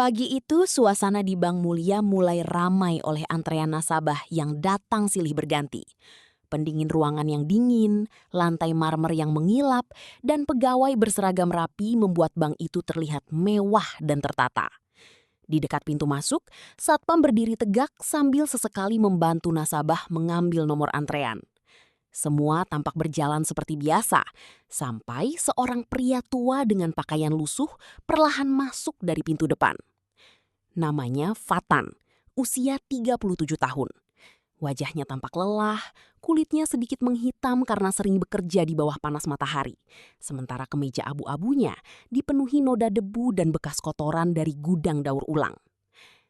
Pagi itu suasana di Bank Mulia mulai ramai oleh antrean nasabah yang datang silih berganti. Pendingin ruangan yang dingin, lantai marmer yang mengilap, dan pegawai berseragam rapi membuat bank itu terlihat mewah dan tertata. Di dekat pintu masuk, satpam berdiri tegak sambil sesekali membantu nasabah mengambil nomor antrean. Semua tampak berjalan seperti biasa, sampai seorang pria tua dengan pakaian lusuh perlahan masuk dari pintu depan. Namanya Fatan, usia 37 tahun. Wajahnya tampak lelah, kulitnya sedikit menghitam karena sering bekerja di bawah panas matahari. Sementara kemeja abu-abunya dipenuhi noda debu dan bekas kotoran dari gudang daur ulang.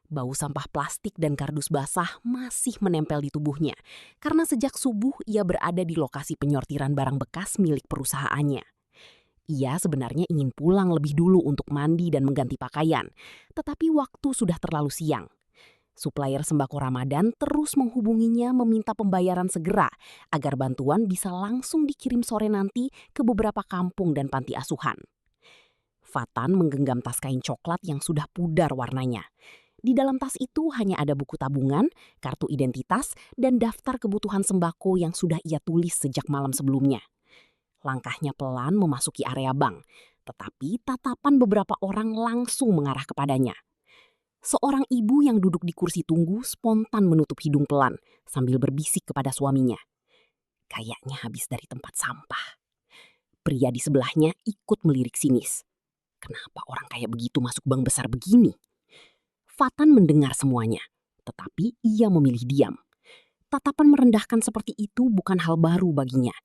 Bau sampah plastik dan kardus basah masih menempel di tubuhnya, karena sejak subuh ia berada di lokasi penyortiran barang bekas milik perusahaannya. Ia sebenarnya ingin pulang lebih dulu untuk mandi dan mengganti pakaian, tetapi waktu sudah terlalu siang. Supplier sembako Ramadan terus menghubunginya meminta pembayaran segera agar bantuan bisa langsung dikirim sore nanti ke beberapa kampung dan panti asuhan. Fatan menggenggam tas kain coklat yang sudah pudar warnanya. Di dalam tas itu hanya ada buku tabungan, kartu identitas, dan daftar kebutuhan sembako yang sudah ia tulis sejak malam sebelumnya. Langkahnya pelan memasuki area bank, tetapi tatapan beberapa orang langsung mengarah kepadanya. Seorang ibu yang duduk di kursi tunggu spontan menutup hidung pelan sambil berbisik kepada suaminya. Kayaknya habis dari tempat sampah. Pria di sebelahnya ikut melirik sinis. Kenapa orang kayak begitu masuk bank besar begini? Fatan mendengar semuanya, tetapi ia memilih diam. Tatapan merendahkan seperti itu bukan hal baru baginya.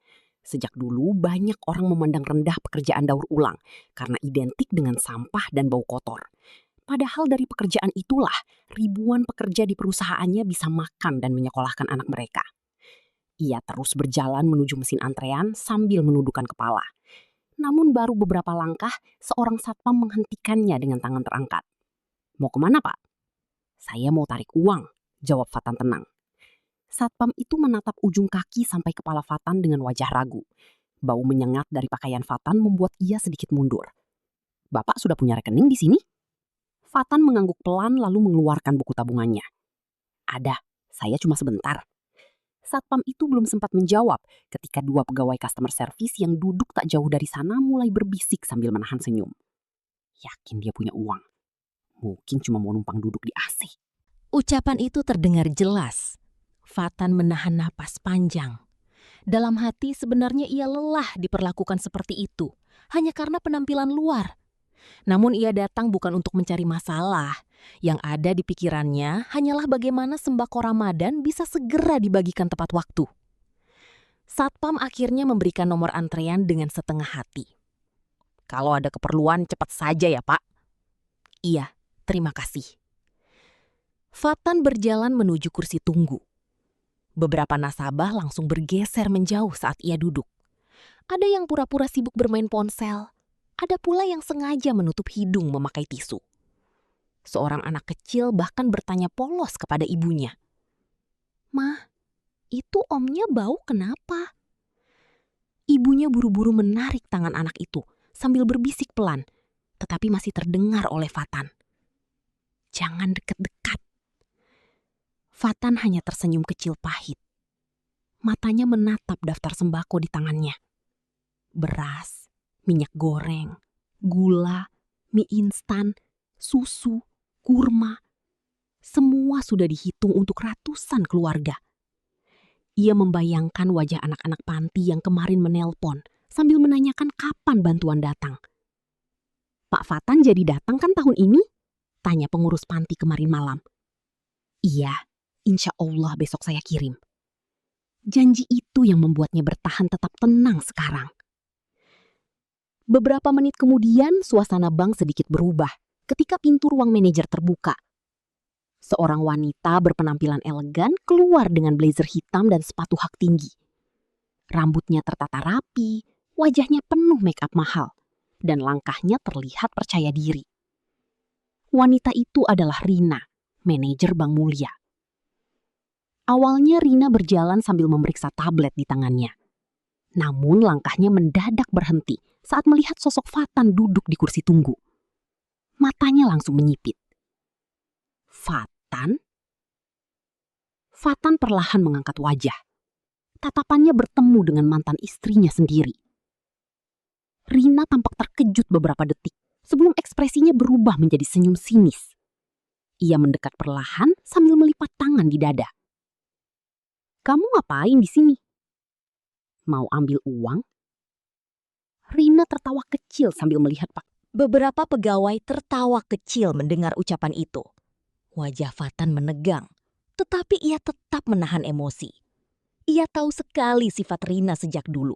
Sejak dulu banyak orang memandang rendah pekerjaan daur ulang karena identik dengan sampah dan bau kotor. Padahal dari pekerjaan itulah ribuan pekerja di perusahaannya bisa makan dan menyekolahkan anak mereka. Ia terus berjalan menuju mesin antrean sambil menundukkan kepala. Namun baru beberapa langkah, seorang satpam menghentikannya dengan tangan terangkat. "Mau kemana, Pak?" "Saya mau tarik uang," jawab Fatan tenang. Satpam itu menatap ujung kaki sampai kepala Fatan dengan wajah ragu. Bau menyengat dari pakaian Fatan membuat ia sedikit mundur. "Bapak sudah punya rekening di sini?" Fatan mengangguk pelan lalu mengeluarkan buku tabungannya. "Ada, saya cuma sebentar." Satpam itu belum sempat menjawab ketika dua pegawai customer service yang duduk tak jauh dari sana mulai berbisik sambil menahan senyum. Yakin dia punya uang. Mungkin cuma mau numpang duduk di AC. Ucapan itu terdengar jelas. Fatan menahan napas panjang. Dalam hati sebenarnya ia lelah diperlakukan seperti itu, hanya karena penampilan luar. Namun ia datang bukan untuk mencari masalah. Yang ada di pikirannya hanyalah bagaimana sembako Ramadan bisa segera dibagikan tepat waktu. Satpam akhirnya memberikan nomor antrean dengan setengah hati. "Kalau ada keperluan cepat saja ya, Pak." "Iya, terima kasih." Fatan berjalan menuju kursi tunggu. Beberapa nasabah langsung bergeser menjauh saat ia duduk. Ada yang pura-pura sibuk bermain ponsel. Ada pula yang sengaja menutup hidung memakai tisu. Seorang anak kecil bahkan bertanya polos kepada ibunya. "Mah, itu omnya bau kenapa?" Ibunya buru-buru menarik tangan anak itu sambil berbisik pelan, tetapi masih terdengar oleh Fatan. "Jangan dekat-dekat." Fatan hanya tersenyum kecil pahit. Matanya menatap daftar sembako di tangannya. Beras, minyak goreng, gula, mie instan, susu, kurma. Semua sudah dihitung untuk ratusan keluarga. Ia membayangkan wajah anak-anak panti yang kemarin menelpon sambil menanyakan kapan bantuan datang. "Pak Fatan jadi datang kan tahun ini?" tanya pengurus panti kemarin malam. "Iya, insya Allah besok saya kirim." Janji itu yang membuatnya bertahan tetap tenang sekarang. Beberapa menit kemudian suasana bank sedikit berubah ketika pintu ruang manajer terbuka. Seorang wanita berpenampilan elegan keluar dengan blazer hitam dan sepatu hak tinggi. Rambutnya tertata rapi, wajahnya penuh make up mahal, dan langkahnya terlihat percaya diri. Wanita itu adalah Rina, manajer Bank Mulia. Awalnya Rina berjalan sambil memeriksa tablet di tangannya. Namun langkahnya mendadak berhenti saat melihat sosok Fatan duduk di kursi tunggu. Matanya langsung menyipit. Fatan? Fatan perlahan mengangkat wajah. Tatapannya bertemu dengan mantan istrinya sendiri. Rina tampak terkejut beberapa detik sebelum ekspresinya berubah menjadi senyum sinis. Ia mendekat perlahan sambil melipat tangan di dada. "Kamu ngapain di sini? Mau ambil uang?" Rina tertawa kecil sambil melihat Pak. Beberapa pegawai tertawa kecil mendengar ucapan itu. Wajah Fatan menegang, tetapi ia tetap menahan emosi. Ia tahu sekali sifat Rina sejak dulu.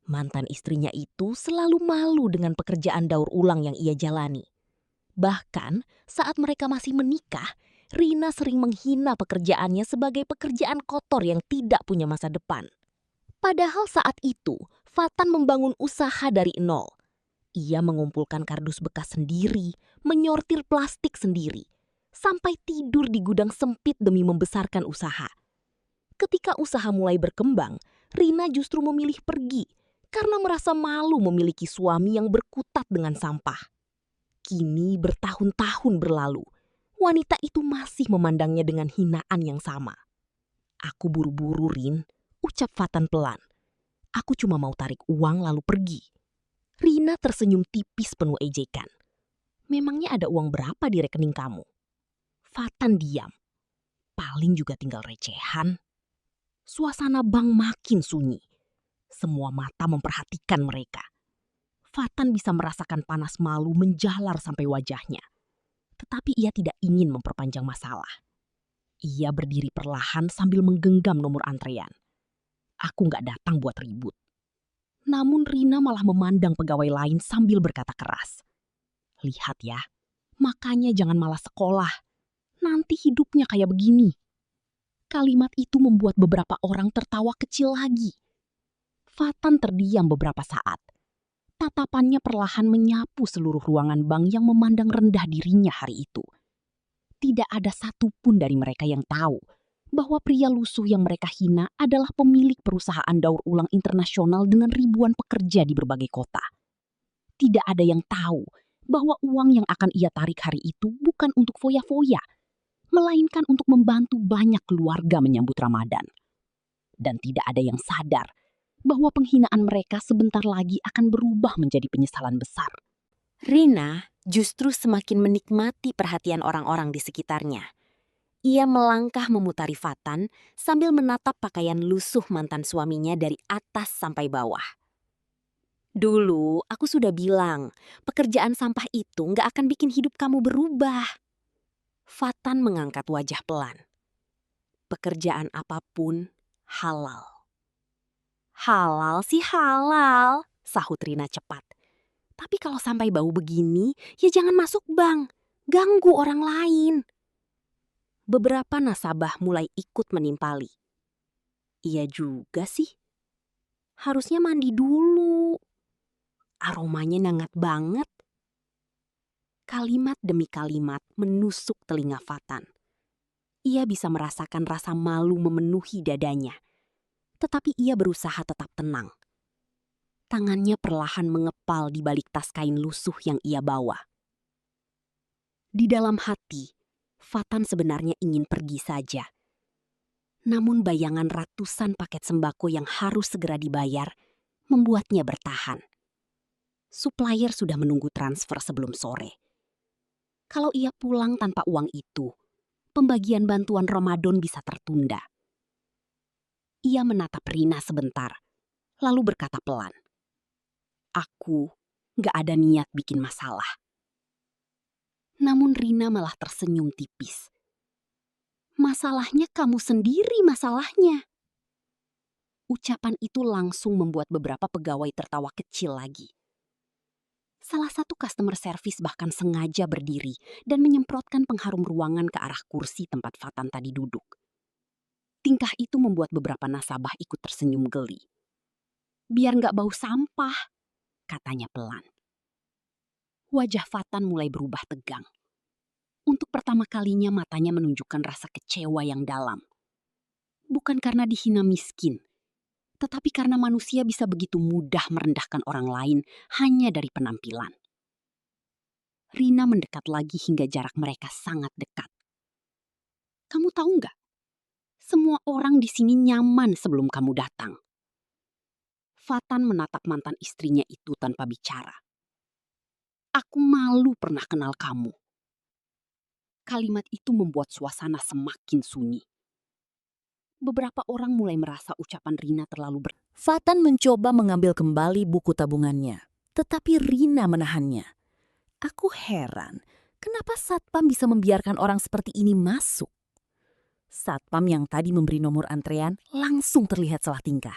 Mantan istrinya itu selalu malu dengan pekerjaan daur ulang yang ia jalani. Bahkan saat mereka masih menikah, Rina sering menghina pekerjaannya sebagai pekerjaan kotor yang tidak punya masa depan. Padahal saat itu, Fatan membangun usaha dari nol. Ia mengumpulkan kardus bekas sendiri, menyortir plastik sendiri, sampai tidur di gudang sempit demi membesarkan usaha. Ketika usaha mulai berkembang, Rina justru memilih pergi karena merasa malu memiliki suami yang berkutat dengan sampah. Kini bertahun-tahun berlalu, wanita itu masih memandangnya dengan hinaan yang sama. "Aku buru-buru, Rin," ucap Fatan pelan. "Aku cuma mau tarik uang lalu pergi." Rina tersenyum tipis penuh ejekan. "Memangnya ada uang berapa di rekening kamu?" Fatan diam. "Paling juga tinggal recehan." Suasana bank makin sunyi. Semua mata memperhatikan mereka. Fatan bisa merasakan panas malu menjalar sampai wajahnya. Tetapi ia tidak ingin memperpanjang masalah. Ia berdiri perlahan sambil menggenggam nomor antrean. "Aku nggak datang buat ribut." Namun Rina malah memandang pegawai lain sambil berkata keras. "Lihat ya, makanya jangan malas sekolah. Nanti hidupnya kayak begini." Kalimat itu membuat beberapa orang tertawa kecil lagi. Fatan terdiam beberapa saat. Tatapannya perlahan menyapu seluruh ruangan bank yang memandang rendah dirinya hari itu. Tidak ada satupun dari mereka yang tahu bahwa pria lusuh yang mereka hina adalah pemilik perusahaan daur ulang internasional dengan ribuan pekerja di berbagai kota. Tidak ada yang tahu bahwa uang yang akan ia tarik hari itu bukan untuk foya-foya, melainkan untuk membantu banyak keluarga menyambut Ramadan. Dan tidak ada yang sadar bahwa penghinaan mereka sebentar lagi akan berubah menjadi penyesalan besar. Rina justru semakin menikmati perhatian orang-orang di sekitarnya. Ia melangkah memutari Fatan sambil menatap pakaian lusuh mantan suaminya dari atas sampai bawah. "Dulu aku sudah bilang, pekerjaan sampah itu nggak akan bikin hidup kamu berubah." Fatan mengangkat wajah pelan. "Pekerjaan apapun halal." "Halal sih halal," sahut Rina cepat. "Tapi kalau sampai bau begini, ya jangan masuk bank. Ganggu orang lain." Beberapa nasabah mulai ikut menimpali. "Iya juga sih. Harusnya mandi dulu. Aromanya nangat banget." Kalimat demi kalimat menusuk telinga Fatan. Ia bisa merasakan rasa malu memenuhi dadanya. Tetapi ia berusaha tetap tenang. Tangannya perlahan mengepal di balik tas kain lusuh yang ia bawa. Di dalam hati, Fatan sebenarnya ingin pergi saja. Namun bayangan ratusan paket sembako yang harus segera dibayar membuatnya bertahan. Supplier sudah menunggu transfer sebelum sore. Kalau ia pulang tanpa uang itu, pembagian bantuan Ramadan bisa tertunda. Ia menatap Rina sebentar, lalu berkata pelan, "Aku gak ada niat bikin masalah." Namun Rina malah tersenyum tipis. "Masalahnya kamu sendiri masalahnya." Ucapan itu langsung membuat beberapa pegawai tertawa kecil lagi. Salah satu customer service bahkan sengaja berdiri dan menyemprotkan pengharum ruangan ke arah kursi tempat Fatan tadi duduk. Tingkah itu membuat beberapa nasabah ikut tersenyum geli. "Biar nggak bau sampah," katanya pelan. Wajah Fatan mulai berubah tegang. Untuk pertama kalinya matanya menunjukkan rasa kecewa yang dalam. Bukan karena dihina miskin, tetapi karena manusia bisa begitu mudah merendahkan orang lain hanya dari penampilan. Rina mendekat lagi hingga jarak mereka sangat dekat. Kamu tahu nggak? Semua orang di sini nyaman sebelum kamu datang. Fatan menatap mantan istrinya itu tanpa bicara. Aku malu pernah kenal kamu. Kalimat itu membuat suasana semakin sunyi. Beberapa orang mulai merasa ucapan Rina terlalu Fatan mencoba mengambil kembali buku tabungannya, tetapi Rina menahannya. Aku heran, kenapa Satpam bisa membiarkan orang seperti ini masuk? Satpam yang tadi memberi nomor antrean langsung terlihat salah tingkah.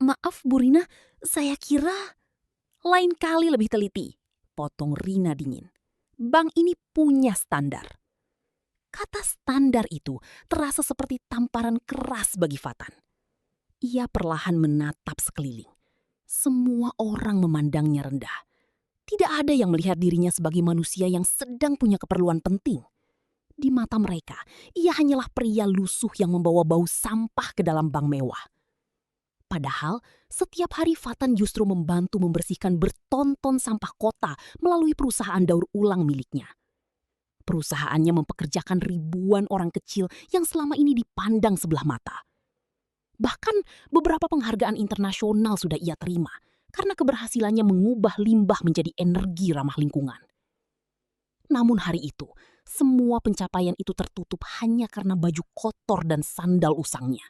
Maaf Bu Rina, saya kira lain kali lebih teliti. Potong Rina dingin. Bank ini punya standar. Kata standar itu terasa seperti tamparan keras bagi Fatan. Ia perlahan menatap sekeliling. Semua orang memandangnya rendah. Tidak ada yang melihat dirinya sebagai manusia yang sedang punya keperluan penting. Di mata mereka, ia hanyalah pria lusuh yang membawa bau sampah ke dalam bank mewah. Padahal, setiap hari Fatan justru membantu membersihkan bertonton sampah kota melalui perusahaan daur ulang miliknya. Perusahaannya mempekerjakan ribuan orang kecil yang selama ini dipandang sebelah mata. Bahkan beberapa penghargaan internasional sudah ia terima karena keberhasilannya mengubah limbah menjadi energi ramah lingkungan. Namun hari itu, semua pencapaian itu tertutup hanya karena baju kotor dan sandal usangnya.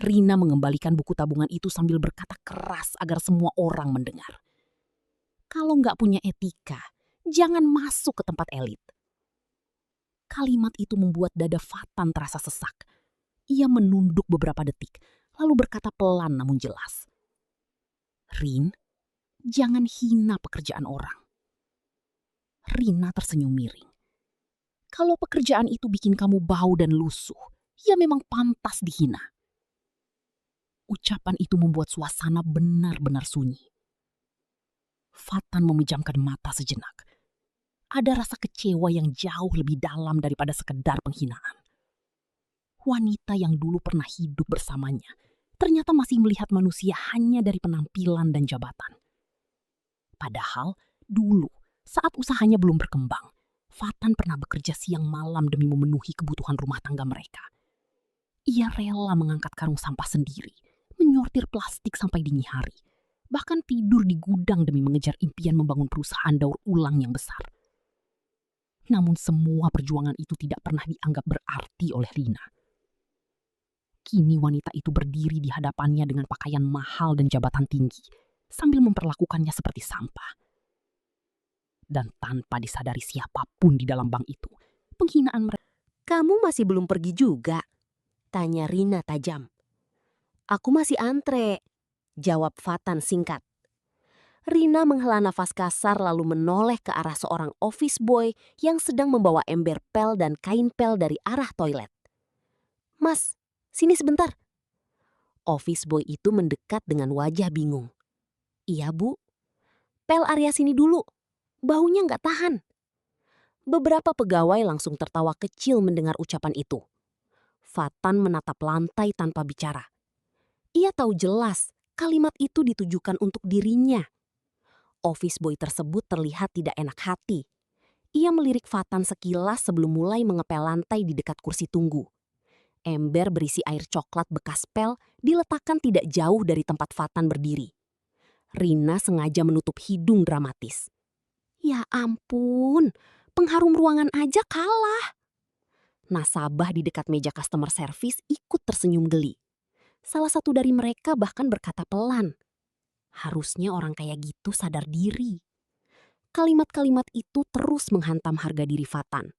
Rina mengembalikan buku tabungan itu sambil berkata keras agar semua orang mendengar. Kalau nggak punya etika, jangan masuk ke tempat elit. Kalimat itu membuat dada Fatan terasa sesak. Ia menunduk beberapa detik, lalu berkata pelan namun jelas. Rin, jangan hina pekerjaan orang. Rina tersenyum miring. Kalau pekerjaan itu bikin kamu bau dan lusuh, ya memang pantas dihina. Ucapan itu membuat suasana benar-benar sunyi. Fatan memejamkan mata sejenak. Ada rasa kecewa yang jauh lebih dalam daripada sekedar penghinaan. Wanita yang dulu pernah hidup bersamanya ternyata masih melihat manusia hanya dari penampilan dan jabatan. Padahal dulu, saat usahanya belum berkembang, Fatan pernah bekerja siang malam demi memenuhi kebutuhan rumah tangga mereka. Ia rela mengangkat karung sampah sendiri, menyortir plastik sampai dini hari, bahkan tidur di gudang demi mengejar impian membangun perusahaan daur ulang yang besar. Namun semua perjuangan itu tidak pernah dianggap berarti oleh Rina. Kini wanita itu berdiri di hadapannya dengan pakaian mahal dan jabatan tinggi, sambil memperlakukannya seperti sampah. Dan tanpa disadari siapapun di dalam bank itu, penghinaan mereka. Kamu masih belum pergi juga? Tanya Rina tajam. Aku masih antre, jawab Fatan singkat. Rina menghela nafas kasar lalu menoleh ke arah seorang office boy yang sedang membawa ember pel dan kain pel dari arah toilet. Mas, sini sebentar. Office boy itu mendekat dengan wajah bingung. Iya bu, pel area sini dulu, baunya nggak tahan. Beberapa pegawai langsung tertawa kecil mendengar ucapan itu. Fatan menatap lantai tanpa bicara. Ia tahu jelas kalimat itu ditujukan untuk dirinya. Office boy tersebut terlihat tidak enak hati. Ia melirik Fatan sekilas sebelum mulai mengepel lantai di dekat kursi tunggu. Ember berisi air coklat bekas pel diletakkan tidak jauh dari tempat Fatan berdiri. Rina sengaja menutup hidung dramatis. Ya ampun, pengharum ruangan aja kalah. Nasabah di dekat meja customer service ikut tersenyum geli. Salah satu dari mereka bahkan berkata pelan. Harusnya orang kayak gitu sadar diri. Kalimat-kalimat itu terus menghantam harga diri Fatan.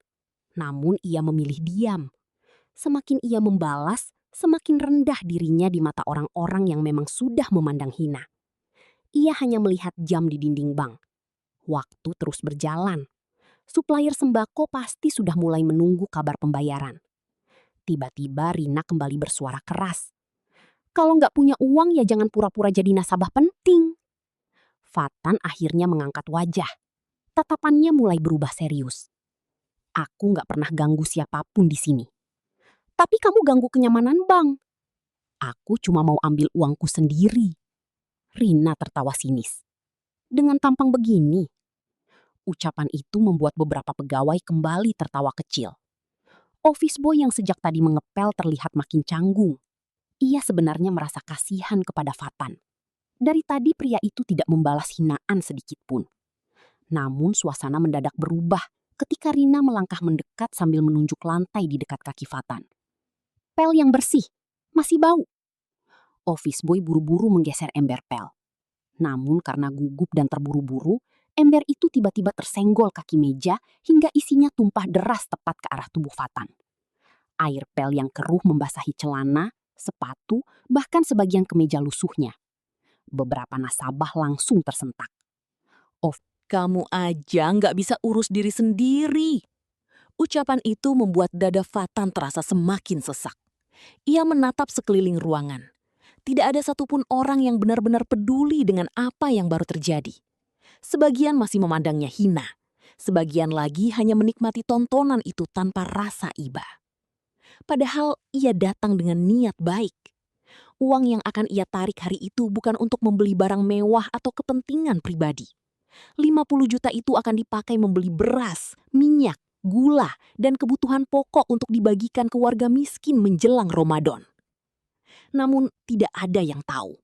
Namun ia memilih diam. Semakin ia membalas, semakin rendah dirinya di mata orang-orang yang memang sudah memandang hina. Ia hanya melihat jam di dinding bank. Waktu terus berjalan. Supplier sembako pasti sudah mulai menunggu kabar pembayaran. Tiba-tiba Rina kembali bersuara keras. Kalau nggak punya uang ya jangan pura-pura jadi nasabah penting. Fatan akhirnya mengangkat wajah. Tatapannya mulai berubah serius. Aku nggak pernah ganggu siapapun di sini. Tapi kamu ganggu kenyamanan bank. Aku cuma mau ambil uangku sendiri. Rina tertawa sinis. Dengan tampang begini. Ucapan itu membuat beberapa pegawai kembali tertawa kecil. Office boy yang sejak tadi mengepel terlihat makin canggung. Ia sebenarnya merasa kasihan kepada Fatan. Dari tadi pria itu tidak membalas hinaan sedikit pun. Namun suasana mendadak berubah ketika Rina melangkah mendekat sambil menunjuk lantai di dekat kaki Fatan. Pel yang bersih, masih bau. Office boy buru-buru menggeser ember pel. Namun karena gugup dan terburu-buru, ember itu tiba-tiba tersenggol kaki meja hingga isinya tumpah deras tepat ke arah tubuh Fatan. Air pel yang keruh membasahi celana, sepatu, bahkan sebagian kemeja lusuhnya. Beberapa nasabah langsung tersentak. "Oh, kamu aja nggak bisa urus diri sendiri." Ucapan itu membuat dada Fatan terasa semakin sesak. Ia menatap sekeliling ruangan. Tidak ada satupun orang yang benar-benar peduli dengan apa yang baru terjadi. Sebagian masih memandangnya hina. Sebagian lagi hanya menikmati tontonan itu tanpa rasa iba. Padahal ia datang dengan niat baik. Uang yang akan ia tarik hari itu bukan untuk membeli barang mewah atau kepentingan pribadi. 50 juta itu akan dipakai membeli beras, minyak, gula, dan kebutuhan pokok untuk dibagikan ke warga miskin menjelang Ramadan. Namun tidak ada yang tahu.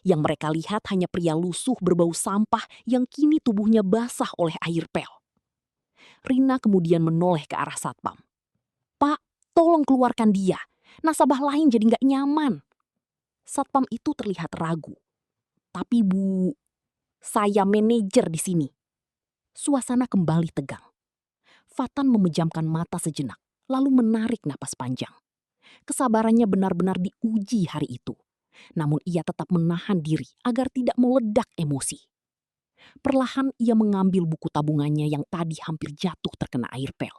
Yang mereka lihat hanya pria lusuh berbau sampah yang kini tubuhnya basah oleh air pel. Rina kemudian menoleh ke arah satpam. "Pak, tolong keluarkan dia. Nasabah lain jadi nggak nyaman." Satpam itu terlihat ragu. "Tapi Bu, saya manajer di sini." Suasana kembali tegang. Fatan memejamkan mata sejenak, lalu menarik napas panjang. Kesabarannya benar-benar diuji hari itu. Namun ia tetap menahan diri agar tidak meledak emosi. Perlahan ia mengambil buku tabungannya yang tadi hampir jatuh terkena air pel.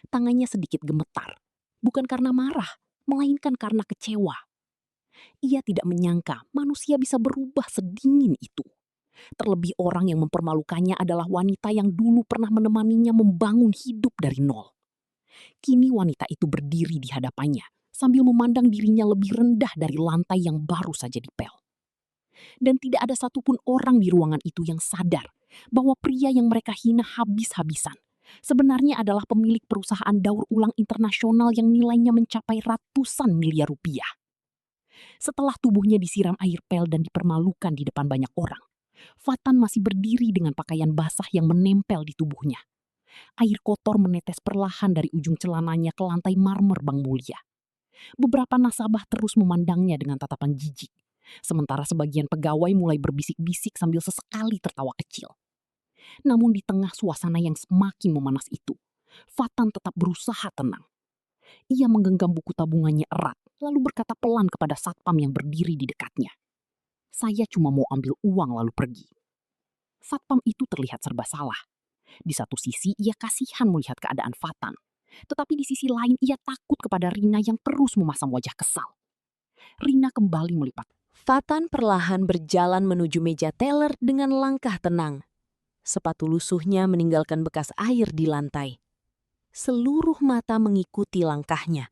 Tangannya sedikit gemetar, bukan karena marah, melainkan karena kecewa. Ia tidak menyangka manusia bisa berubah sedingin itu. Terlebih orang yang mempermalukannya adalah wanita yang dulu pernah menemaninya membangun hidup dari nol. Kini wanita itu berdiri di hadapannya sambil memandang dirinya lebih rendah dari lantai yang baru saja dipel. Dan tidak ada satupun orang di ruangan itu yang sadar bahwa pria yang mereka hina habis-habisan sebenarnya adalah pemilik perusahaan daur ulang internasional yang nilainya mencapai ratusan miliar rupiah. Setelah tubuhnya disiram air pel dan dipermalukan di depan banyak orang, Fatan masih berdiri dengan pakaian basah yang menempel di tubuhnya. Air kotor menetes perlahan dari ujung celananya ke lantai marmer Bank Mulia. Beberapa nasabah terus memandangnya dengan tatapan jijik, sementara sebagian pegawai mulai berbisik-bisik sambil sesekali tertawa kecil. Namun di tengah suasana yang semakin memanas itu, Fatan tetap berusaha tenang. Ia menggenggam buku tabungannya erat, lalu berkata pelan kepada satpam yang berdiri di dekatnya. "Saya cuma mau ambil uang lalu pergi." Satpam itu terlihat serba salah. Di satu sisi ia kasihan melihat keadaan Fatan, tetapi di sisi lain ia takut kepada Rina yang terus memasang wajah kesal. Rina kembali melipat. Fatan perlahan berjalan menuju meja teller dengan langkah tenang. Sepatu lusuhnya meninggalkan bekas air di lantai. Seluruh mata mengikuti langkahnya,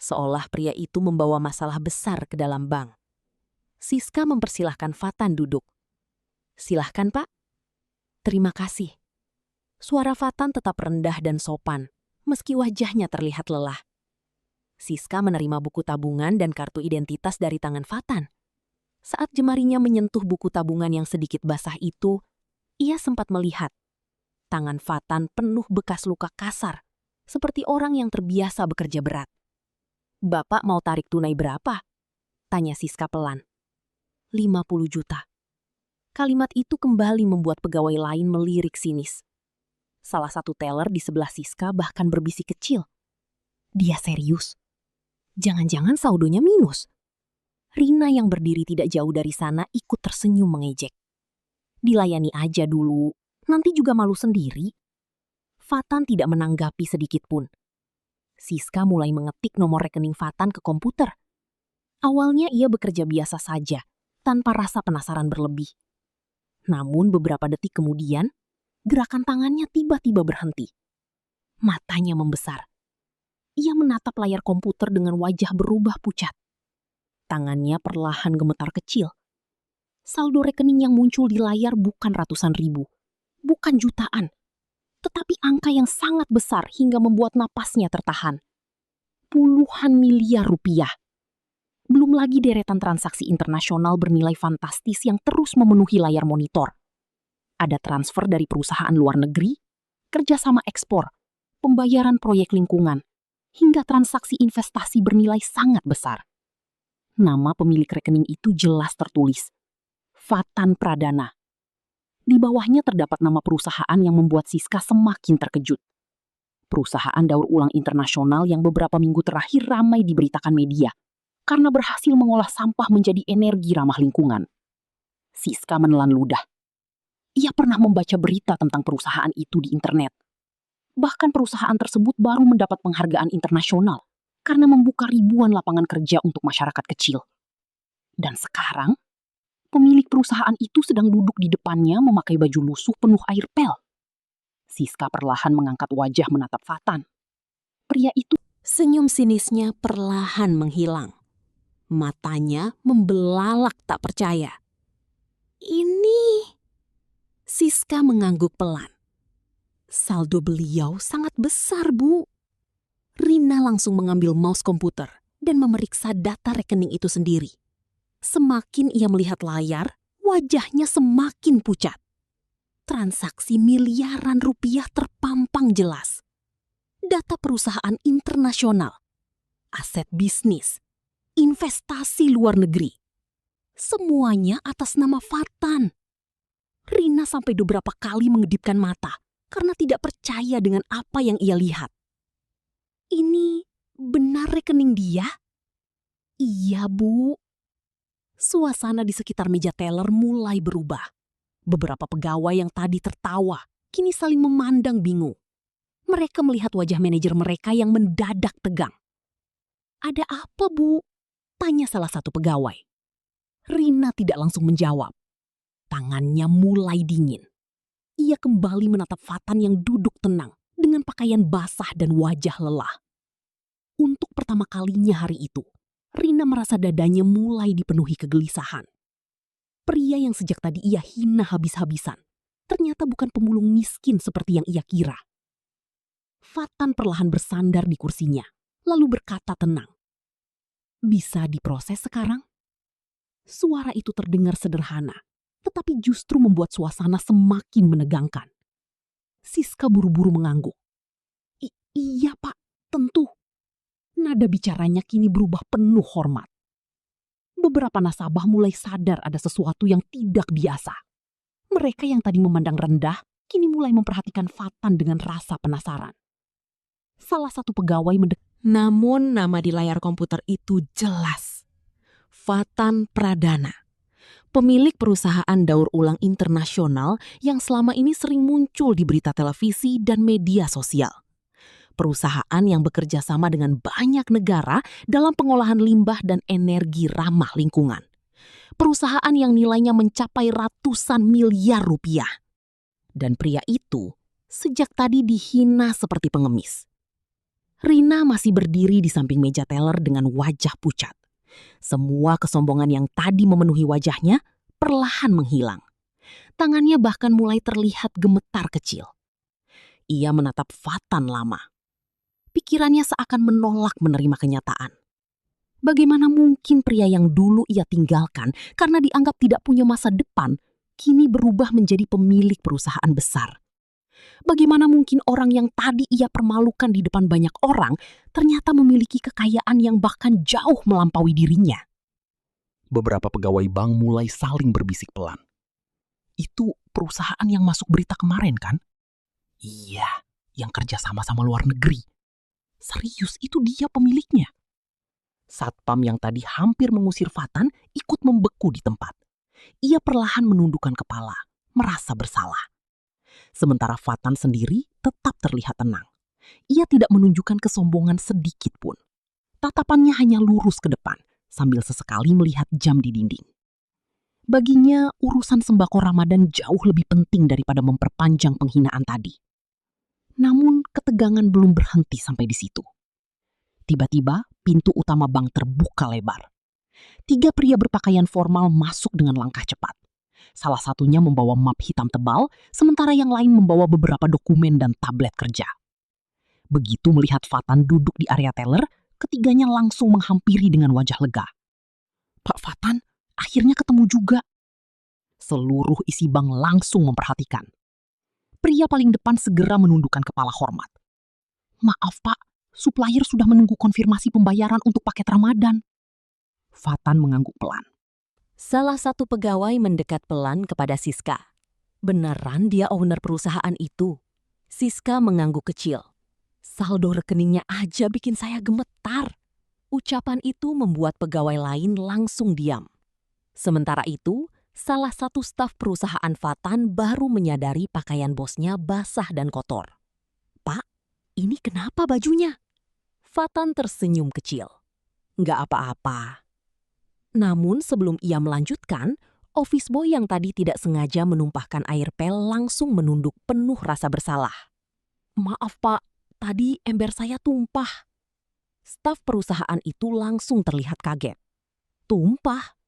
seolah pria itu membawa masalah besar ke dalam bank. Siska mempersilahkan Fatan duduk. "Silahkan, Pak." "Terima kasih." Suara Fatan tetap rendah dan sopan, meski wajahnya terlihat lelah. Siska menerima buku tabungan dan kartu identitas dari tangan Fatan. Saat jemarinya menyentuh buku tabungan yang sedikit basah itu, ia sempat melihat tangan Fatan penuh bekas luka kasar, seperti orang yang terbiasa bekerja berat. "Bapak mau tarik tunai berapa?" tanya Siska pelan. 50 juta. Kalimat itu kembali membuat pegawai lain melirik sinis. Salah satu teller di sebelah Siska bahkan berbisik kecil. "Dia serius? Jangan-jangan saldonya minus?" Rina yang berdiri tidak jauh dari sana ikut tersenyum mengejek. "Dilayani aja dulu, nanti juga malu sendiri." Fatan tidak menanggapi sedikit pun. Siska mulai mengetik nomor rekening Fatan ke komputer. Awalnya ia bekerja biasa saja, tanpa rasa penasaran berlebih. Namun beberapa detik kemudian, gerakan tangannya tiba-tiba berhenti. Matanya membesar. Ia menatap layar komputer dengan wajah berubah pucat. Tangannya perlahan gemetar kecil. Saldo rekening yang muncul di layar bukan ratusan ribu, bukan jutaan, tetapi angka yang sangat besar hingga membuat napasnya tertahan. puluhan miliar rupiah. Belum lagi deretan transaksi internasional bernilai fantastis yang terus memenuhi layar monitor. Ada transfer dari perusahaan luar negeri, kerjasama ekspor, pembayaran proyek lingkungan, hingga transaksi investasi bernilai sangat besar. Nama pemilik rekening itu jelas tertulis, Fatan Pradana. Di bawahnya terdapat nama perusahaan yang membuat Siska semakin terkejut. Perusahaan daur ulang internasional yang beberapa minggu terakhir ramai diberitakan media karena berhasil mengolah sampah menjadi energi ramah lingkungan. Siska menelan ludah. Ia pernah membaca berita tentang perusahaan itu di internet. Bahkan perusahaan tersebut baru mendapat penghargaan internasional karena membuka ribuan lapangan kerja untuk masyarakat kecil. Dan sekarang, pemilik perusahaan itu sedang duduk di depannya memakai baju lusuh penuh air pel. Siska perlahan mengangkat wajah menatap Fatan. Pria itu, senyum sinisnya perlahan menghilang. Matanya membelalak tak percaya. Ini... Siska mengangguk pelan. Saldo beliau sangat besar, Bu. Rina langsung mengambil mouse komputer dan memeriksa data rekening itu sendiri. Semakin ia melihat layar, wajahnya semakin pucat. Transaksi miliaran rupiah terpampang jelas. Data perusahaan internasional, aset bisnis, investasi luar negeri. Semuanya atas nama Fatan. Rina sampai beberapa kali mengedipkan mata karena tidak percaya dengan apa yang ia lihat. Ini benar rekening dia? Iya, Bu. Suasana di sekitar meja teller mulai berubah. Beberapa pegawai yang tadi tertawa kini saling memandang bingung. Mereka melihat wajah manajer mereka yang mendadak tegang. "Ada apa, Bu?" tanya salah satu pegawai. Rina tidak langsung menjawab. Tangannya mulai dingin. Ia kembali menatap Fatan yang duduk tenang dengan pakaian basah dan wajah lelah. Untuk pertama kalinya hari itu, Rina merasa dadanya mulai dipenuhi kegelisahan. Pria yang sejak tadi ia hina habis-habisan, ternyata bukan pemulung miskin seperti yang ia kira. Fatan perlahan bersandar di kursinya, lalu berkata tenang. "Bisa diproses sekarang?" Suara itu terdengar sederhana, tetapi justru membuat suasana semakin menegangkan. Siska buru-buru mengangguk. Iya, Pak, tentu." Nada bicaranya kini berubah penuh hormat. Beberapa nasabah mulai sadar ada sesuatu yang tidak biasa. Mereka yang tadi memandang rendah, kini mulai memperhatikan Fatan dengan rasa penasaran. Salah satu pegawai namun nama di layar komputer itu jelas. Fatan Pradana. Pemilik perusahaan daur ulang internasional yang selama ini sering muncul di berita televisi dan media sosial. Perusahaan yang bekerja sama dengan banyak negara dalam pengolahan limbah dan energi ramah lingkungan. Perusahaan yang nilainya mencapai ratusan miliar rupiah. Dan pria itu sejak tadi dihina seperti pengemis. Rina masih berdiri di samping meja teller dengan wajah pucat. Semua kesombongan yang tadi memenuhi wajahnya perlahan menghilang. Tangannya bahkan mulai terlihat gemetar kecil. Ia menatap Fatan lama. Pikirannya seakan menolak menerima kenyataan. Bagaimana mungkin pria yang dulu ia tinggalkan karena dianggap tidak punya masa depan, kini berubah menjadi pemilik perusahaan besar? Bagaimana mungkin orang yang tadi ia permalukan di depan banyak orang ternyata memiliki kekayaan yang bahkan jauh melampaui dirinya? Beberapa pegawai bank mulai saling berbisik pelan. "Itu perusahaan yang masuk berita kemarin, kan?" "Iya, yang kerja sama-sama luar negeri." "Serius, itu dia pemiliknya?" Satpam yang tadi hampir mengusir Fatan ikut membeku di tempat. Ia perlahan menundukkan kepala, merasa bersalah. Sementara Fatan sendiri tetap terlihat tenang. Ia tidak menunjukkan kesombongan sedikit pun. Tatapannya hanya lurus ke depan, sambil sesekali melihat jam di dinding. Baginya, urusan sembako Ramadan jauh lebih penting daripada memperpanjang penghinaan tadi. Namun, ketegangan belum berhenti sampai di situ. Tiba-tiba, pintu utama bank terbuka lebar. 3 pria berpakaian formal masuk dengan langkah cepat. Salah satunya membawa map hitam tebal, sementara yang lain membawa beberapa dokumen dan tablet kerja. Begitu melihat Fatan duduk di area teller, Ketiganya langsung menghampiri dengan wajah lega. Pak Fatan akhirnya ketemu juga. Seluruh isi bank langsung memperhatikan. Pria paling depan segera menundukkan kepala hormat. Maaf Pak, supplier sudah menunggu konfirmasi pembayaran untuk paket Ramadan. Fatan mengangguk pelan. Salah satu pegawai mendekat pelan kepada Siska. Beneran dia owner perusahaan itu? Siska mengangguk kecil. Saldo rekeningnya aja bikin saya gemetar. Ucapan itu membuat pegawai lain langsung diam. Sementara itu, salah satu staf perusahaan Fatan baru menyadari pakaian bosnya basah dan kotor. Pak, ini kenapa bajunya? Fatan tersenyum kecil. Nggak apa-apa. Namun sebelum ia melanjutkan, office boy yang tadi tidak sengaja menumpahkan air pel langsung menunduk penuh rasa bersalah. Maaf Pak, tadi ember saya tumpah. Staf perusahaan itu langsung terlihat kaget. Tumpah?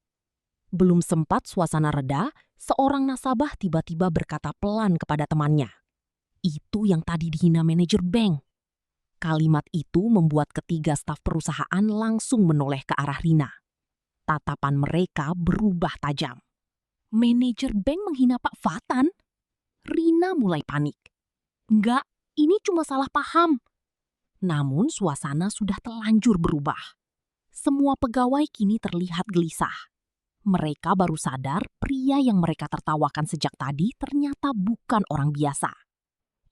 Belum sempat suasana reda, seorang nasabah tiba-tiba berkata pelan kepada temannya. Itu yang tadi dihina manajer bank. Kalimat itu membuat ketiga staf perusahaan langsung menoleh ke arah Rina. Tatapan mereka berubah tajam. Manajer bank menghina Pak Fatan? Rina mulai panik. Enggak, ini cuma salah paham. Namun suasana sudah terlanjur berubah. Semua pegawai kini terlihat gelisah. Mereka baru sadar pria yang mereka tertawakan sejak tadi ternyata bukan orang biasa.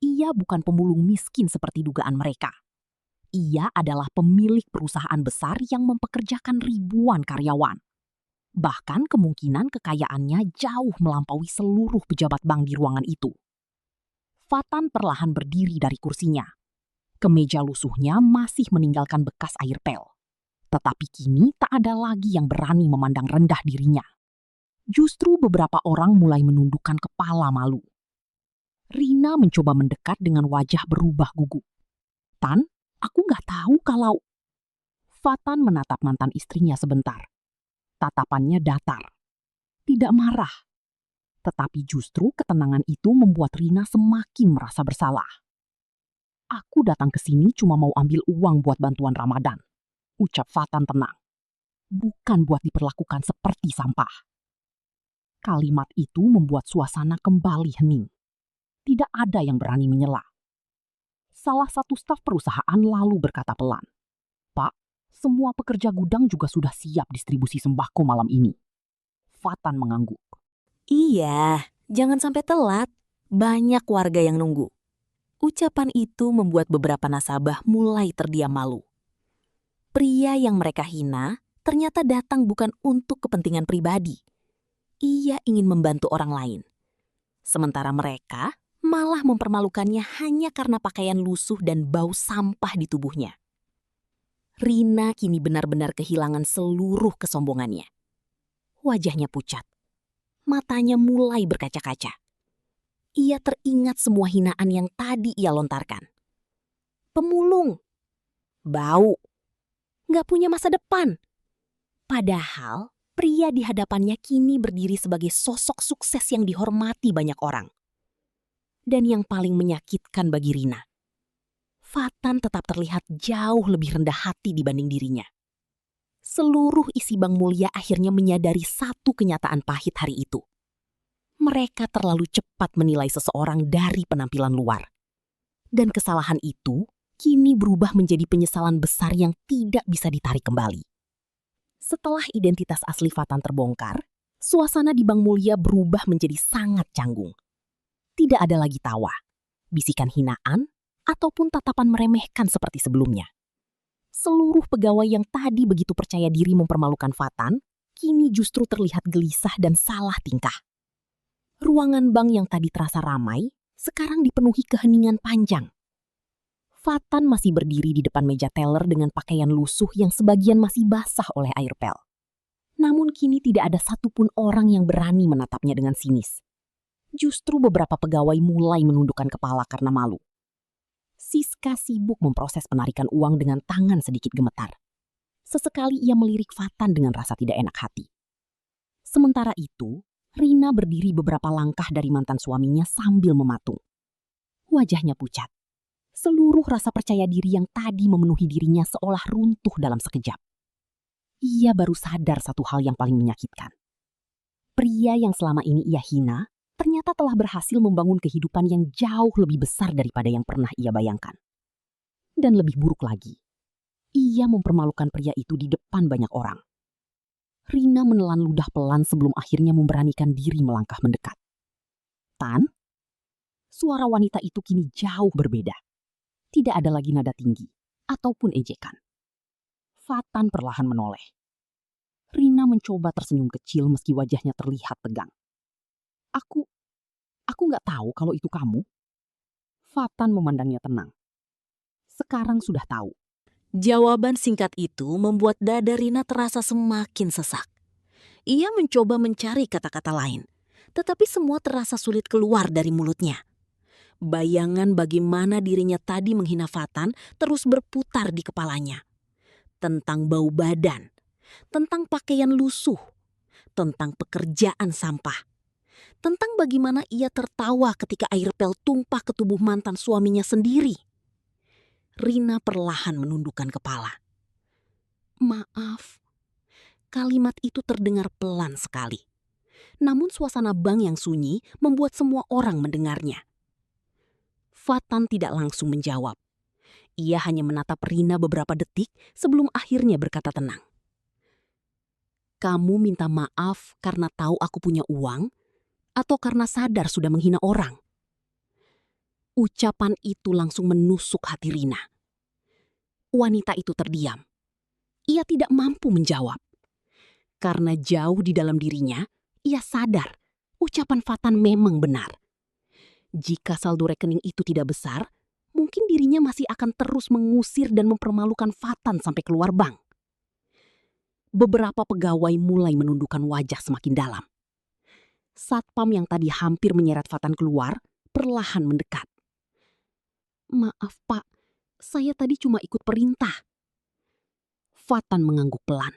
Ia bukan pemulung miskin seperti dugaan mereka. Ia adalah pemilik perusahaan besar yang mempekerjakan ribuan karyawan. Bahkan kemungkinan kekayaannya jauh melampaui seluruh pejabat bank di ruangan itu. Fatan perlahan berdiri dari kursinya. Kemeja lusuhnya masih meninggalkan bekas air pel. Tetapi kini tak ada lagi yang berani memandang rendah dirinya. Justru beberapa orang mulai menundukkan kepala malu. Rina mencoba mendekat dengan wajah berubah gugup. Tan, aku nggak tahu kalau... Fatan menatap mantan istrinya sebentar. Tatapannya datar. Tidak marah. Tetapi justru ketenangan itu membuat Rina semakin merasa bersalah. Aku datang ke sini cuma mau ambil uang buat bantuan Ramadan. Ucap Fatan tenang. Bukan buat diperlakukan seperti sampah. Kalimat itu membuat suasana kembali hening. Tidak ada yang berani menyela. Salah satu staf perusahaan lalu berkata pelan. Pak, semua pekerja gudang juga sudah siap distribusi sembako malam ini. Fatan mengangguk. Iya, jangan sampai telat. Banyak warga yang nunggu. Ucapan itu membuat beberapa nasabah mulai terdiam malu. Pria yang mereka hina ternyata datang bukan untuk kepentingan pribadi. Ia ingin membantu orang lain. Sementara mereka malah mempermalukannya hanya karena pakaian lusuh dan bau sampah di tubuhnya. Rina kini benar-benar kehilangan seluruh kesombongannya. Wajahnya pucat. Matanya mulai berkaca-kaca. Ia teringat semua hinaan yang tadi ia lontarkan. Pemulung. Bau. Nggak punya masa depan. Padahal pria di hadapannya kini berdiri sebagai sosok sukses yang dihormati banyak orang. Dan yang paling menyakitkan bagi Rina, Fatan tetap terlihat jauh lebih rendah hati dibanding dirinya. Seluruh isi Bank Mulia akhirnya menyadari satu kenyataan pahit hari itu. Mereka terlalu cepat menilai seseorang dari penampilan luar. Dan kesalahan itu kini berubah menjadi penyesalan besar yang tidak bisa ditarik kembali. Setelah identitas asli Fatan terbongkar, suasana di Bank Mulia berubah menjadi sangat canggung. Tidak ada lagi tawa, bisikan hinaan, ataupun tatapan meremehkan seperti sebelumnya. Seluruh pegawai yang tadi begitu percaya diri mempermalukan Fatan, kini justru terlihat gelisah dan salah tingkah. Ruangan bank yang tadi terasa ramai, sekarang dipenuhi keheningan panjang. Fatan masih berdiri di depan meja teller dengan pakaian lusuh yang sebagian masih basah oleh air pel. Namun kini tidak ada satupun orang yang berani menatapnya dengan sinis. Justru beberapa pegawai mulai menundukkan kepala karena malu. Siska sibuk memproses penarikan uang dengan tangan sedikit gemetar. Sesekali ia melirik Fatan dengan rasa tidak enak hati. Sementara itu, Rina berdiri beberapa langkah dari mantan suaminya sambil mematung. Wajahnya pucat. Seluruh rasa percaya diri yang tadi memenuhi dirinya seolah runtuh dalam sekejap. Ia baru sadar satu hal yang paling menyakitkan. Pria yang selama ini ia hina ternyata telah berhasil membangun kehidupan yang jauh lebih besar daripada yang pernah ia bayangkan. Dan lebih buruk lagi, ia mempermalukan pria itu di depan banyak orang. Rina menelan ludah pelan sebelum akhirnya memberanikan diri melangkah mendekat. Tan, suara wanita itu kini jauh berbeda. Tidak ada lagi nada tinggi ataupun ejekan. Fatan perlahan menoleh. Rina mencoba tersenyum kecil meski wajahnya terlihat tegang. Aku nggak tahu kalau itu kamu. Fatan memandangnya tenang. Sekarang sudah tahu. Jawaban singkat itu membuat dada Rina terasa semakin sesak. Ia mencoba mencari kata-kata lain, tetapi semua terasa sulit keluar dari mulutnya. Bayangan bagaimana dirinya tadi menghina Fatan terus berputar di kepalanya. Tentang bau badan, tentang pakaian lusuh, tentang pekerjaan sampah, tentang bagaimana ia tertawa ketika air pel tumpah ke tubuh mantan suaminya sendiri. Rina perlahan menundukkan kepala. Maaf, kalimat itu terdengar pelan sekali. Namun suasana bank yang sunyi membuat semua orang mendengarnya. Fatan tidak langsung menjawab. Ia hanya menatap Rina beberapa detik sebelum akhirnya berkata tenang. Kamu minta maaf karena tahu aku punya uang atau karena sadar sudah menghina orang? Ucapan itu langsung menusuk hati Rina. Wanita itu terdiam. Ia tidak mampu menjawab. Karena jauh di dalam dirinya, ia sadar ucapan Fatan memang benar. Jika saldo rekening itu tidak besar, mungkin dirinya masih akan terus mengusir dan mempermalukan Fatan sampai keluar bank. Beberapa pegawai mulai menundukkan wajah semakin dalam. Satpam yang tadi hampir menyeret Fatan keluar, perlahan mendekat. Maaf Pak, saya tadi cuma ikut perintah. Fatan mengangguk pelan.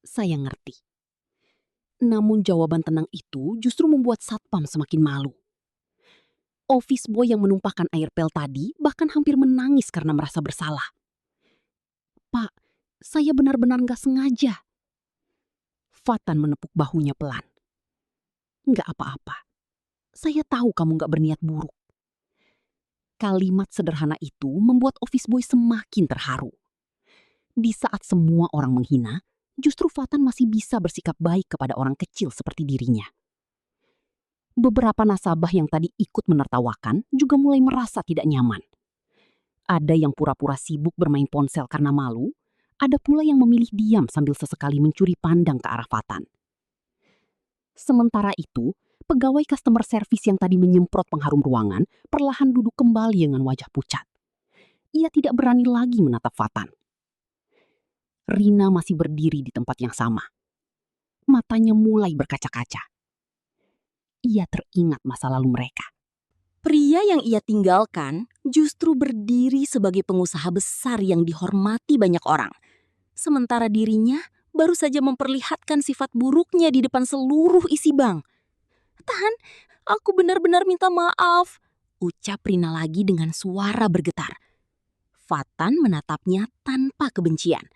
Saya ngerti. Namun jawaban tenang itu justru membuat Satpam semakin malu. Office boy yang menumpahkan air pel tadi bahkan hampir menangis karena merasa bersalah. Pak, saya benar-benar gak sengaja. Fatan menepuk bahunya pelan. Gak apa-apa. Saya tahu kamu gak berniat buruk. Kalimat sederhana itu membuat office boy semakin terharu. Di saat semua orang menghina, justru Fatan masih bisa bersikap baik kepada orang kecil seperti dirinya. Beberapa nasabah yang tadi ikut menertawakan juga mulai merasa tidak nyaman. Ada yang pura-pura sibuk bermain ponsel karena malu, ada pula yang memilih diam sambil sesekali mencuri pandang ke arah Fatan. Sementara itu, pegawai customer service yang tadi menyemprot pengharum ruangan perlahan duduk kembali dengan wajah pucat. Ia tidak berani lagi menatap Fatan. Rina masih berdiri di tempat yang sama. Matanya mulai berkaca-kaca. Ia teringat masa lalu mereka. Pria yang ia tinggalkan justru berdiri sebagai pengusaha besar yang dihormati banyak orang. Sementara dirinya baru saja memperlihatkan sifat buruknya di depan seluruh isi bank. Tan, aku benar-benar minta maaf, ucap Rina lagi dengan suara bergetar. Fatan menatapnya tanpa kebencian.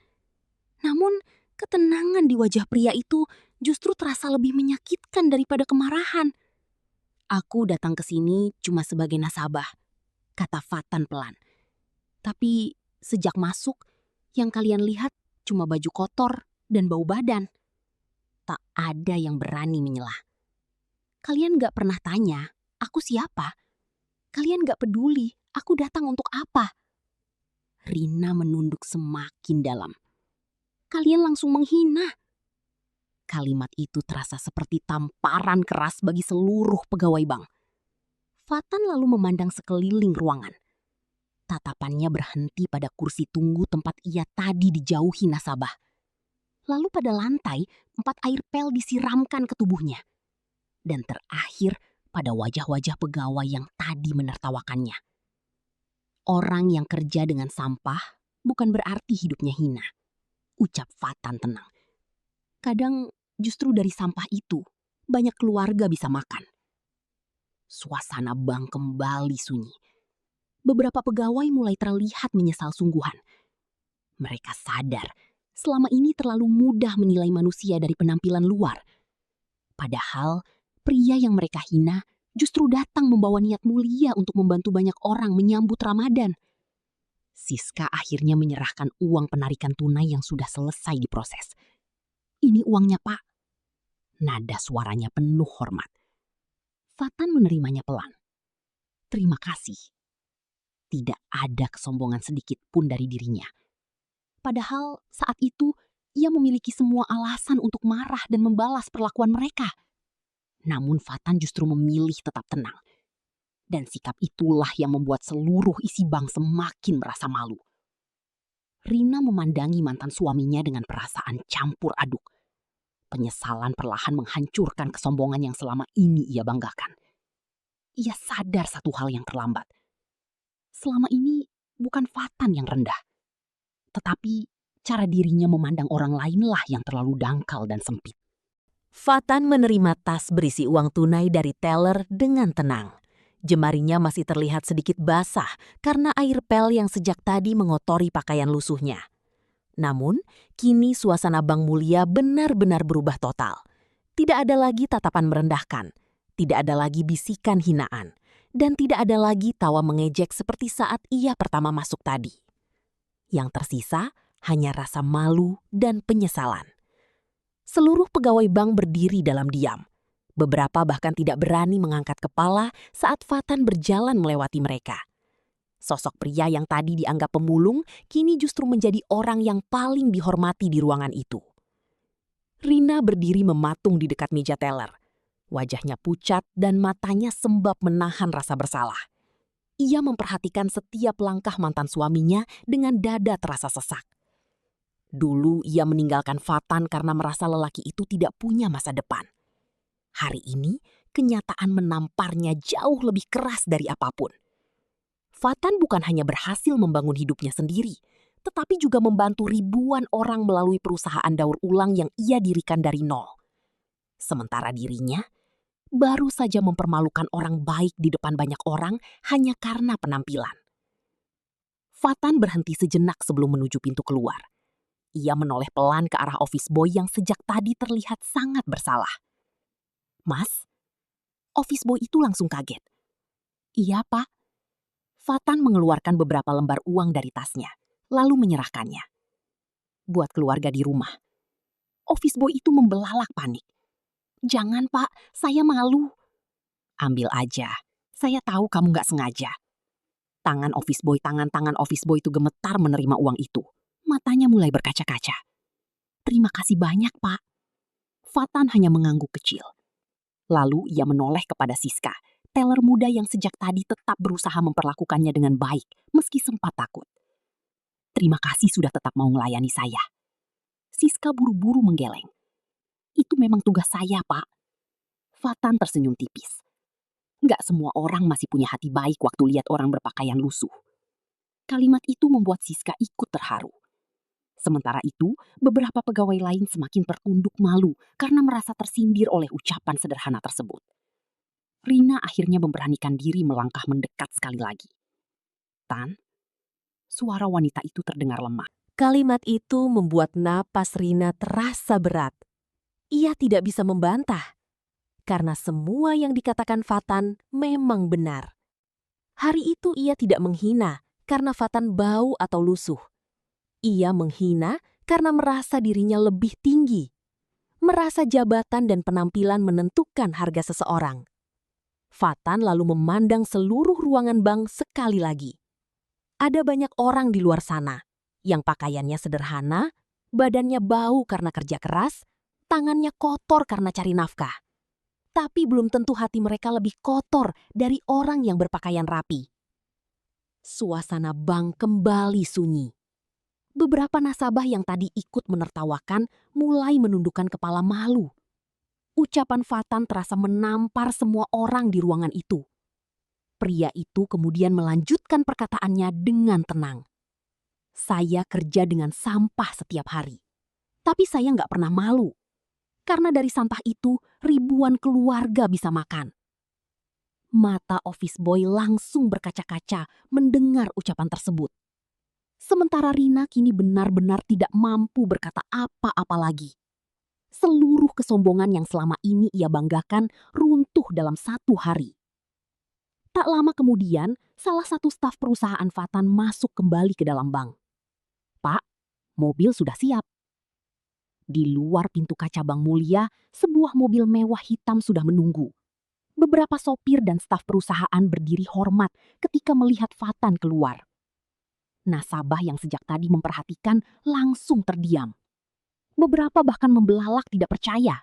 Namun, ketenangan di wajah pria itu justru terasa lebih menyakitkan daripada kemarahan. Aku datang ke sini cuma sebagai nasabah, kata Fatan pelan. Tapi sejak masuk, yang kalian lihat cuma baju kotor dan bau badan. Tak ada yang berani menyelah. Kalian gak pernah tanya, aku siapa? Kalian gak peduli, aku datang untuk apa? Rina menunduk semakin dalam. Kalian langsung menghina. Kalimat itu terasa seperti tamparan keras bagi seluruh pegawai bank. Fatan lalu memandang sekeliling ruangan. Tatapannya berhenti pada kursi tunggu tempat ia tadi dijauhi nasabah. Lalu pada lantai, 4 air pel disiramkan ke tubuhnya. Dan terakhir pada wajah-wajah pegawai yang tadi menertawakannya. Orang yang kerja dengan sampah bukan berarti hidupnya hina, ucap Fatan tenang. Kadang justru dari sampah itu banyak keluarga bisa makan. Suasana bank kembali sunyi. beberapa pegawai mulai terlihat menyesal sungguhan. Mereka sadar selama ini terlalu mudah menilai manusia dari penampilan luar. Padahal pria yang mereka hina justru datang membawa niat mulia untuk membantu banyak orang menyambut Ramadan. Siska akhirnya menyerahkan uang penarikan tunai yang sudah selesai diproses. "Ini uangnya, Pak." Nada suaranya penuh hormat. Fatan menerimanya pelan. "Terima kasih." Tidak ada kesombongan sedikit pun dari dirinya. Padahal saat itu ia memiliki semua alasan untuk marah dan membalas perlakuan mereka. Namun Fatan justru memilih tetap tenang. Dan sikap itulah yang membuat seluruh isi bank semakin merasa malu. Rina memandangi mantan suaminya dengan perasaan campur aduk. Penyesalan perlahan menghancurkan kesombongan yang selama ini ia banggakan. Ia sadar satu hal yang terlambat. Selama ini bukan Fatan yang rendah. Tetapi cara dirinya memandang orang lainlah yang terlalu dangkal dan sempit. Fatan menerima tas berisi uang tunai dari teller dengan tenang. Jemarinya masih terlihat sedikit basah karena air pel yang sejak tadi mengotori pakaian lusuhnya. Namun, kini suasana Bank Mulia benar-benar berubah total. Tidak ada lagi tatapan merendahkan, tidak ada lagi bisikan hinaan, dan tidak ada lagi tawa mengejek seperti saat ia pertama masuk tadi. Yang tersisa hanya rasa malu dan penyesalan. Seluruh pegawai bank berdiri dalam diam. Beberapa bahkan tidak berani mengangkat kepala saat Fatan berjalan melewati mereka. Sosok pria yang tadi dianggap pemulung kini justru menjadi orang yang paling dihormati di ruangan itu. Rina berdiri mematung di dekat meja teller. Wajahnya pucat dan matanya sembab menahan rasa bersalah. Ia memperhatikan setiap langkah mantan suaminya dengan dada terasa sesak. Dulu ia meninggalkan Fatan karena merasa lelaki itu tidak punya masa depan. Hari ini kenyataan menamparnya jauh lebih keras dari apapun. Fatan bukan hanya berhasil membangun hidupnya sendiri, tetapi juga membantu ribuan orang melalui perusahaan daur ulang yang ia dirikan dari nol. Sementara dirinya baru saja mempermalukan orang baik di depan banyak orang hanya karena penampilan. Fatan berhenti sejenak sebelum menuju pintu keluar. Ia menoleh pelan ke arah office boy yang sejak tadi terlihat sangat bersalah. "Mas?" Office boy itu langsung kaget. "Iya, Pak." Fatan mengeluarkan beberapa lembar uang dari tasnya, lalu menyerahkannya. "Buat keluarga di rumah." Office boy itu membelalak panik. "Jangan, Pak, saya malu." "Ambil aja, saya tahu kamu gak sengaja." Tangan office boy itu gemetar menerima uang itu. Matanya mulai berkaca-kaca. "Terima kasih banyak, Pak." Fatan hanya mengangguk kecil. Lalu ia menoleh kepada Siska, teller muda yang sejak tadi tetap berusaha memperlakukannya dengan baik, meski sempat takut. "Terima kasih sudah tetap mau melayani saya." Siska buru-buru menggeleng. "Itu memang tugas saya, Pak." Fatan tersenyum tipis. Nggak semua orang masih punya hati baik waktu lihat orang berpakaian lusuh. Kalimat itu membuat Siska ikut terharu. Sementara itu, beberapa pegawai lain semakin tertunduk malu karena merasa tersindir oleh ucapan sederhana tersebut. Rina akhirnya memberanikan diri melangkah mendekat sekali lagi. "Tan," suara wanita itu terdengar lemah. Kalimat itu membuat napas Rina terasa berat. Ia tidak bisa membantah, karena semua yang dikatakan Fatan memang benar. Hari itu ia tidak menghina karena Fatan bau atau lusuh. Ia menghina karena merasa dirinya lebih tinggi. Merasa jabatan dan penampilan menentukan harga seseorang. Fatan lalu memandang seluruh ruangan bank sekali lagi. Ada banyak orang di luar sana yang pakaiannya sederhana, badannya bau karena kerja keras, tangannya kotor karena cari nafkah. Tapi belum tentu hati mereka lebih kotor dari orang yang berpakaian rapi. Suasana bank kembali sunyi. Beberapa nasabah yang tadi ikut menertawakan mulai menundukkan kepala malu. Ucapan Fatan terasa menampar semua orang di ruangan itu. Pria itu kemudian melanjutkan perkataannya dengan tenang. "Saya kerja dengan sampah setiap hari. Tapi saya nggak pernah malu. Karena dari sampah itu ribuan keluarga bisa makan." Mata office boy langsung berkaca-kaca mendengar ucapan tersebut. Sementara Rina kini benar-benar tidak mampu berkata apa-apa lagi. Seluruh kesombongan yang selama ini ia banggakan runtuh dalam 1 hari. Tak lama kemudian, salah satu staf perusahaan Fatan masuk kembali ke dalam bank. "Pak, mobil sudah siap." Di luar pintu kaca Bank Mulia, sebuah mobil mewah hitam sudah menunggu. Beberapa sopir dan staf perusahaan berdiri hormat ketika melihat Fatan keluar. Nasabah yang sejak tadi memperhatikan langsung terdiam. Beberapa bahkan membelalak tidak percaya.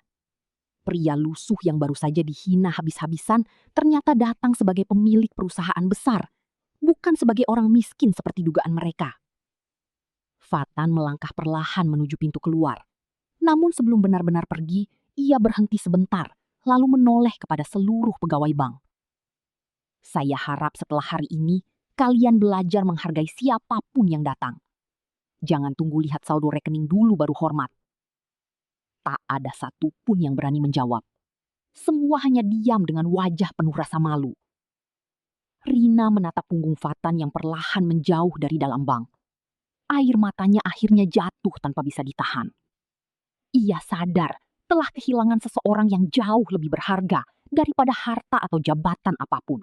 Pria lusuh yang baru saja dihina habis-habisan ternyata datang sebagai pemilik perusahaan besar, bukan sebagai orang miskin seperti dugaan mereka. Fatan melangkah perlahan menuju pintu keluar. Namun sebelum benar-benar pergi, ia berhenti sebentar, lalu menoleh kepada seluruh pegawai bank. "Saya harap setelah hari ini, kalian belajar menghargai siapapun yang datang. Jangan tunggu lihat saldo rekening dulu baru hormat." Tak ada satupun yang berani menjawab. Semua hanya diam dengan wajah penuh rasa malu. Rina menatap punggung Fatan yang perlahan menjauh dari dalam bank. Air matanya akhirnya jatuh tanpa bisa ditahan. Ia sadar telah kehilangan seseorang yang jauh lebih berharga daripada harta atau jabatan apapun.